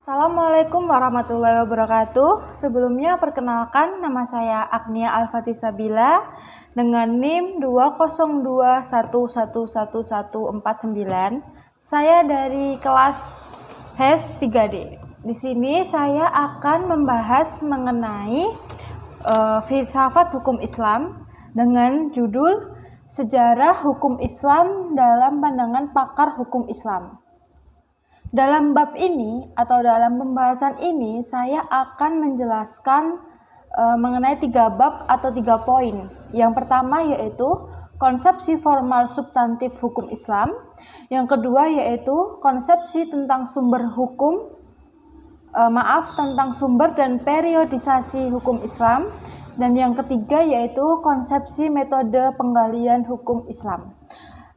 Assalamualaikum warahmatullahi wabarakatuh. Sebelumnya perkenalkan, nama saya Agnia Alfatisabila dengan NIM 202111149. Saya dari kelas HES 3D. Di sini saya akan membahas mengenai filsafat hukum Islam dengan judul Sejarah Hukum Islam dalam Pandangan Pakar Hukum Islam. Dalam bab ini atau dalam pembahasan ini saya akan menjelaskan mengenai 3 bab atau 3 poin. Yang pertama yaitu konsepsi formal substantif hukum Islam. Yang kedua yaitu konsepsi tentang sumber hukum, tentang sumber dan periodisasi hukum Islam. Dan yang ketiga yaitu konsepsi metode penggalian hukum Islam.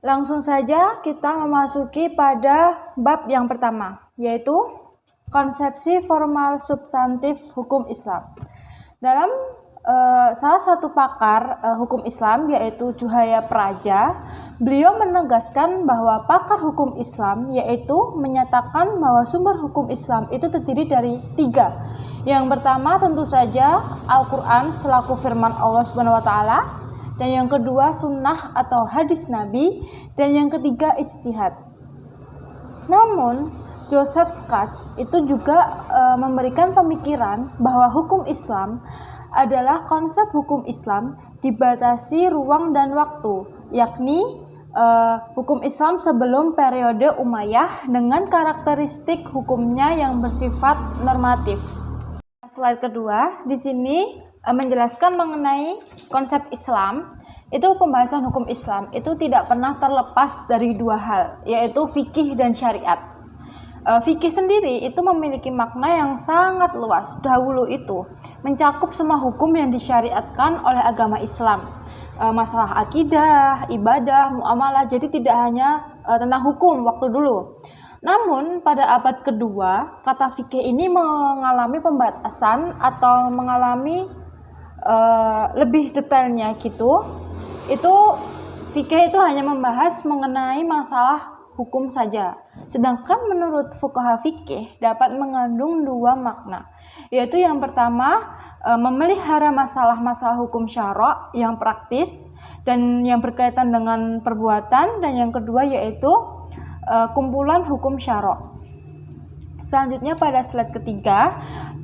Langsung saja kita memasuki pada bab yang pertama, yaitu konsepsi formal substantif hukum Islam. Dalam salah satu pakar hukum Islam, yaitu Juhaya Praja, beliau menegaskan bahwa pakar hukum Islam yaitu menyatakan bahwa sumber hukum Islam itu terdiri dari 3. Yang pertama tentu saja Al-Quran selaku firman Allah SWT, dan yang kedua sunnah atau hadis Nabi, dan yang ketiga ijtihad. Namun Joseph Schatz itu juga memberikan pemikiran bahwa hukum Islam adalah konsep hukum Islam dibatasi ruang dan waktu, yakni hukum Islam sebelum periode Umayyah dengan karakteristik hukumnya yang bersifat normatif. Slide kedua di sini menjelaskan mengenai konsep Islam. Itu pembahasan hukum Islam itu tidak pernah terlepas dari 2 hal, yaitu fikih dan syariat. Fikih sendiri itu memiliki makna yang sangat luas. Dahulu itu mencakup semua hukum yang disyariatkan oleh agama Islam, masalah akidah, ibadah, muamalah. Jadi tidak hanya tentang hukum waktu dulu. Namun pada abad kedua kata fikih ini mengalami pembatasan atau mengalami lebih detailnya gitu. Itu fikih itu hanya membahas mengenai masalah hukum saja. Sedangkan menurut fuqaha fikih dapat mengandung 2 makna, yaitu yang pertama memelihara masalah-masalah hukum syara' yang praktis dan yang berkaitan dengan perbuatan, dan yang kedua yaitu kumpulan hukum syara'. Selanjutnya pada slide ketiga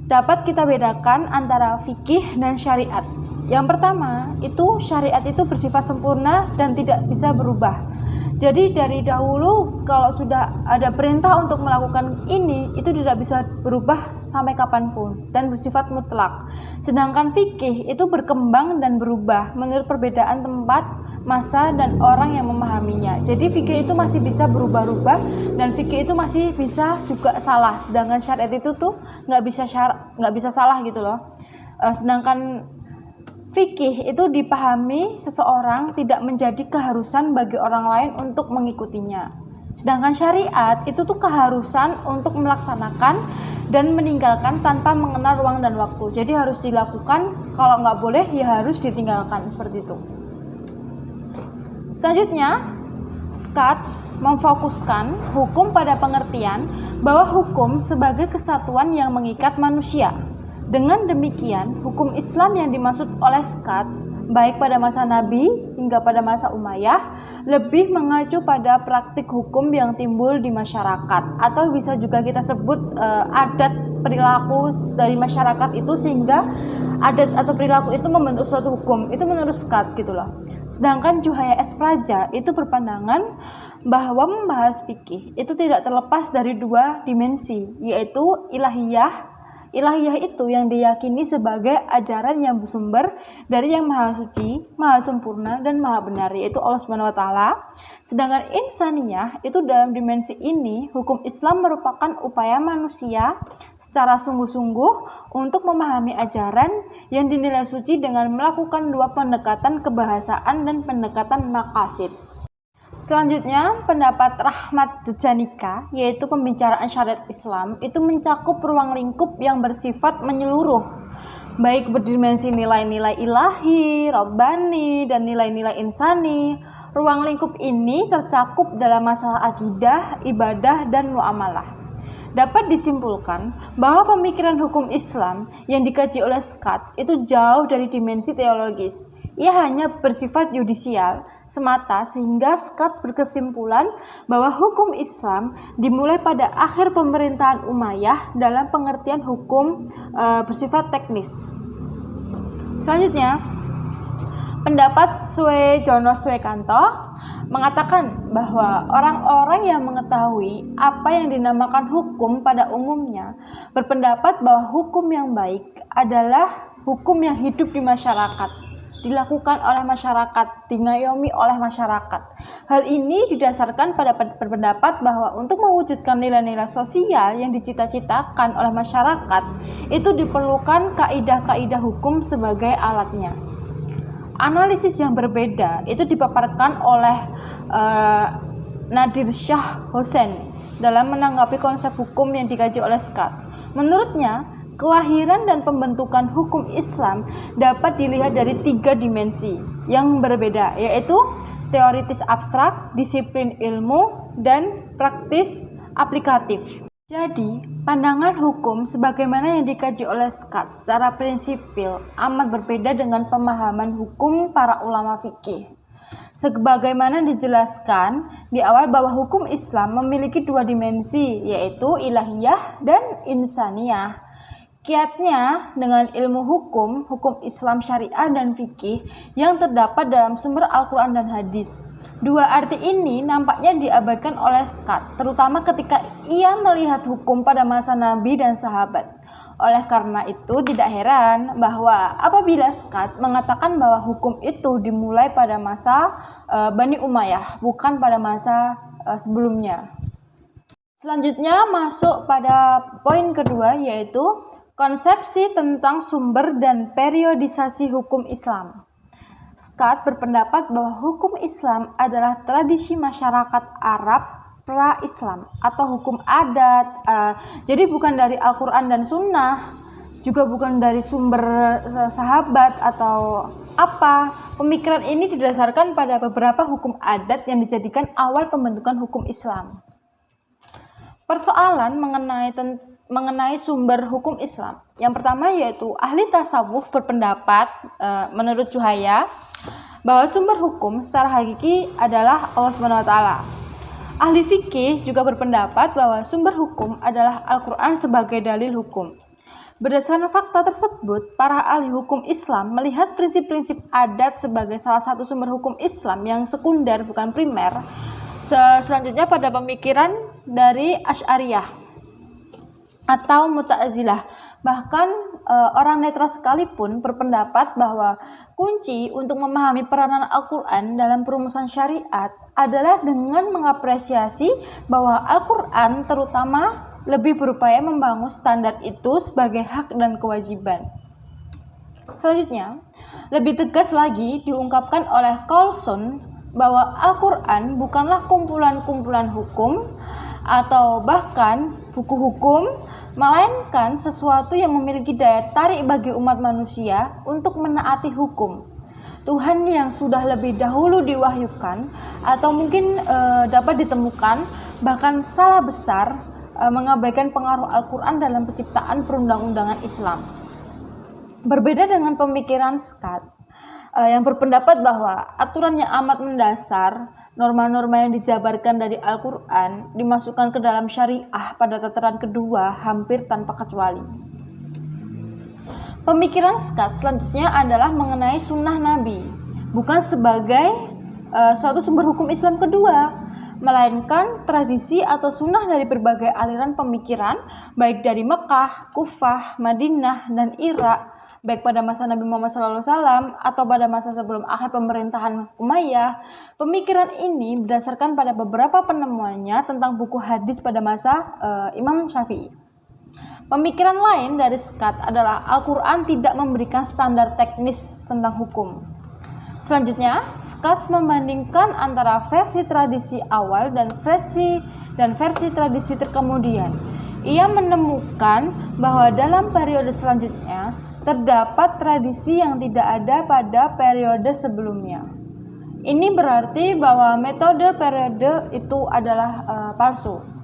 dapat kita bedakan antara fikih dan syariat. Yang pertama itu syariat itu bersifat sempurna dan tidak bisa berubah. Jadi dari dahulu kalau sudah ada perintah untuk melakukan ini, itu tidak bisa berubah sampai kapanpun dan bersifat mutlak. Sedangkan fikih itu berkembang dan berubah menurut perbedaan tempat, masa, dan orang yang memahaminya. Jadi fikih itu masih bisa berubah-ubah dan fikih itu masih bisa juga salah. Sedangkan syariat itu tuh nggak bisa salah gitu loh. Sedangkan fikih itu dipahami seseorang tidak menjadi keharusan bagi orang lain untuk mengikutinya. Sedangkan syariat itu tuh keharusan untuk melaksanakan dan meninggalkan tanpa mengenal ruang dan waktu. Jadi harus dilakukan, kalau nggak boleh ya harus ditinggalkan, seperti itu. Selanjutnya, Schatz memfokuskan hukum pada pengertian bahwa hukum sebagai kesatuan yang mengikat manusia. Dengan demikian, hukum Islam yang dimaksud oleh Schatz, baik pada masa Nabi hingga pada masa Umayyah, lebih mengacu pada praktik hukum yang timbul di masyarakat, atau bisa juga kita sebut adat perilaku dari masyarakat itu, sehingga adat atau perilaku itu membentuk suatu hukum. Itu menurut Schatz gitu loh. Sedangkan Juhaya S. Praja itu berpandangan bahwa membahas fikih itu tidak terlepas dari 2 dimensi, yaitu ilahiyah. Ilahiyah itu yang diyakini sebagai ajaran yang bersumber dari yang maha suci, maha sempurna, dan maha benar, yaitu Allah SWT. Sedangkan insaniyah itu dalam dimensi ini, hukum Islam merupakan upaya manusia secara sungguh-sungguh untuk memahami ajaran yang dinilai suci dengan melakukan 2 pendekatan kebahasaan dan pendekatan maqasid. Selanjutnya, pendapat Rahmat Janika, yaitu pembicaraan syariat Islam, itu mencakup ruang lingkup yang bersifat menyeluruh, baik berdimensi nilai-nilai ilahi, rabbani, dan nilai-nilai insani. Ruang lingkup ini tercakup dalam masalah akidah, ibadah, dan muamalah. dapat disimpulkan bahwa pemikiran hukum Islam yang dikaji oleh Scott itu jauh dari dimensi teologis. Ia hanya bersifat yudisial semata, sehingga Scott berkesimpulan bahwa hukum Islam dimulai pada akhir pemerintahan Umayyah dalam pengertian hukum bersifat teknis. Selanjutnya, pendapat Jono Suekanto mengatakan bahwa orang-orang yang mengetahui apa yang dinamakan hukum pada umumnya berpendapat bahwa hukum yang baik adalah hukum yang hidup di masyarakat, dilakukan oleh masyarakat, dingayomi oleh masyarakat. Hal ini didasarkan pada berpendapat bahwa untuk mewujudkan nilai-nilai sosial yang dicita-citakan oleh masyarakat itu diperlukan kaidah-kaidah hukum sebagai alatnya. Analisis yang berbeda itu dipaparkan oleh Nadir Shah Hossein dalam menanggapi konsep hukum yang dikaji oleh Scott. Menurutnya, kelahiran dan pembentukan hukum Islam dapat dilihat dari 3 dimensi yang berbeda, yaitu teoritis abstrak, disiplin ilmu, dan praktis aplikatif. Jadi, pandangan hukum sebagaimana yang dikaji oleh Scott secara prinsipil amat berbeda dengan pemahaman hukum para ulama fikih. Sebagaimana dijelaskan di awal bahwa hukum Islam memiliki 2 dimensi, yaitu ilahiyah dan insaniyah. Kiatnya dengan ilmu hukum Islam syariah dan fikih yang terdapat dalam sumber Al-Quran dan hadis. 2 arti ini nampaknya diabaikan oleh Scott, terutama ketika ia melihat hukum pada masa Nabi dan sahabat. Oleh karena itu, tidak heran bahwa apabila Scott mengatakan bahwa hukum itu dimulai pada masa Bani Umayyah, bukan pada masa sebelumnya. Selanjutnya masuk pada poin kedua, yaitu konsepsi tentang sumber dan periodisasi hukum Islam. Scott berpendapat bahwa hukum Islam adalah tradisi masyarakat Arab pra-Islam atau hukum adat. Jadi bukan dari Al-Quran dan Sunnah, juga bukan dari sumber sahabat atau apa. Pemikiran ini didasarkan pada beberapa hukum adat yang dijadikan awal pembentukan hukum Islam. Persoalan mengenai sumber hukum Islam. Yang pertama yaitu ahli tasawuf berpendapat menurut Juhaya bahwa sumber hukum secara hakiki adalah Allah SWT. Ahli fikih juga berpendapat bahwa sumber hukum adalah Al-Quran sebagai dalil hukum. Berdasarkan fakta tersebut, para ahli hukum Islam melihat prinsip-prinsip adat sebagai salah satu sumber hukum Islam yang sekunder bukan primer. Selanjutnya pada pemikiran dari Asy'ariyah atau Mu'tazilah. Bahkan orang netral sekalipun berpendapat bahwa kunci untuk memahami peranan Al-Quran dalam perumusan syariat adalah dengan mengapresiasi bahwa Al-Quran terutama lebih berupaya membangun standar itu sebagai hak dan kewajiban. Selanjutnya, lebih tegas lagi diungkapkan oleh Coulson bahwa Al-Quran bukanlah kumpulan-kumpulan hukum atau bahkan buku hukum, melainkan sesuatu yang memiliki daya tarik bagi umat manusia untuk menaati hukum Tuhan yang sudah lebih dahulu diwahyukan atau mungkin dapat ditemukan, bahkan salah besar mengabaikan pengaruh Al-Quran dalam penciptaan perundang-undangan Islam. Berbeda dengan pemikiran Scott yang berpendapat bahwa aturan yang amat mendasar, norma-norma yang dijabarkan dari Al-Quran dimasukkan ke dalam syariah pada tataran kedua hampir tanpa kecuali. Pemikiran Scott selanjutnya adalah mengenai sunnah Nabi, bukan sebagai suatu sumber hukum Islam kedua, melainkan tradisi atau sunnah dari berbagai aliran pemikiran, baik dari Mekah, Kufah, Madinah, dan Irak, baik pada masa Nabi Muhammad SAW atau pada masa sebelum akhir pemerintahan Umayyah. Pemikiran ini berdasarkan pada beberapa penemuannya tentang buku hadis pada masa Imam Syafi'i. Pemikiran lain dari Scott adalah Al-Quran tidak memberikan standar teknis tentang hukum. Selanjutnya, Scott membandingkan antara versi tradisi awal dan versi tradisi terkemudian. Ia menemukan bahwa dalam periode selanjutnya terdapat tradisi yang tidak ada pada periode sebelumnya. Ini berarti bahwa metode periode itu adalah palsu.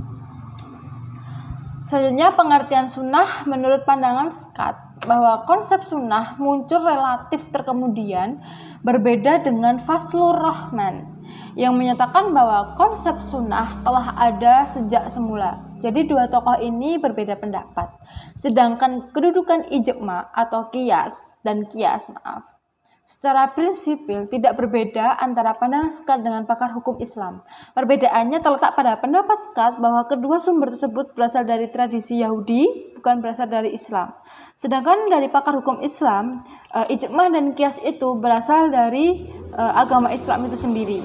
Selanjutnya, pengertian sunnah menurut pandangan Skat bahwa konsep sunnah muncul relatif terkemudian berbeda dengan Fazlur Rahman yang menyatakan bahwa konsep sunnah telah ada sejak semula. Jadi dua tokoh ini berbeda pendapat. Sedangkan kedudukan ijma atau kias secara prinsipil tidak berbeda antara pandangan Skat dengan pakar hukum Islam. Perbedaannya terletak pada pendapat Skat bahwa kedua sumber tersebut berasal dari tradisi Yahudi, bukan berasal dari Islam. Sedangkan dari pakar hukum Islam, ijma dan kias itu berasal dari agama Islam itu sendiri.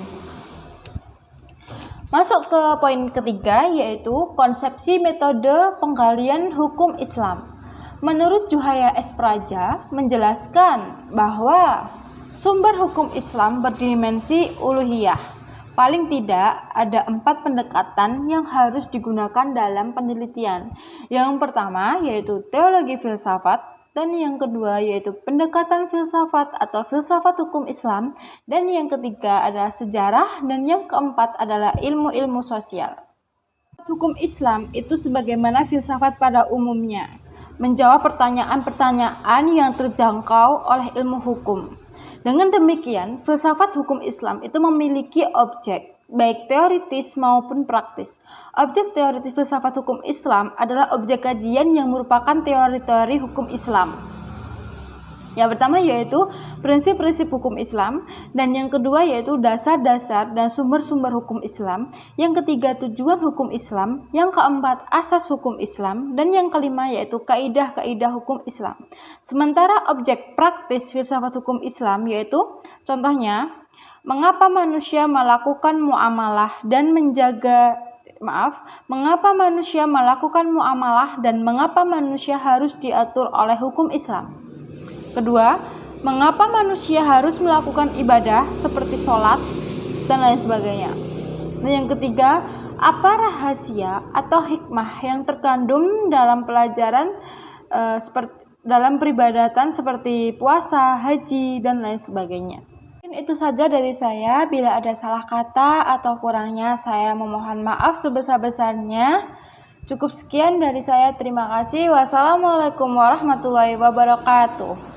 Masuk ke poin ketiga, yaitu konsepsi metode penggalian hukum Islam. Menurut Juhaya S. Praja menjelaskan bahwa sumber hukum Islam berdimensi uluhiyah. Paling tidak ada 4 pendekatan yang harus digunakan dalam penelitian. Yang pertama yaitu teologi filsafat, dan yang kedua yaitu pendekatan filsafat atau filsafat hukum Islam, dan yang ketiga adalah sejarah, dan yang keempat adalah ilmu-ilmu sosial. Hukum Islam itu sebagaimana filsafat pada umumnya, menjawab pertanyaan-pertanyaan yang terjangkau oleh ilmu hukum. Dengan demikian, filsafat hukum Islam itu memiliki objek, baik teoritis maupun praktis. Objek teoritis filsafat hukum Islam adalah objek kajian yang merupakan teori-teori hukum Islam. Yang pertama yaitu prinsip-prinsip hukum Islam, dan yang kedua yaitu dasar-dasar dan sumber-sumber hukum Islam, yang ketiga tujuan hukum Islam, yang keempat asas hukum Islam, dan yang kelima yaitu kaidah-kaidah hukum Islam. Sementara objek praktis filsafat hukum Islam yaitu contohnya mengapa manusia melakukan muamalah dan mengapa manusia harus diatur oleh hukum Islam. Kedua, mengapa manusia harus melakukan ibadah seperti sholat dan lain sebagainya. Dan yang ketiga, apa rahasia atau hikmah yang terkandung dalam pelajaran dalam peribadatan seperti puasa, haji, dan lain sebagainya. Itu saja dari saya. Bila ada salah kata atau kurangnya, saya memohon maaf sebesar-besarnya. Cukup sekian dari saya. Terima kasih. Wassalamualaikum warahmatullahi wabarakatuh.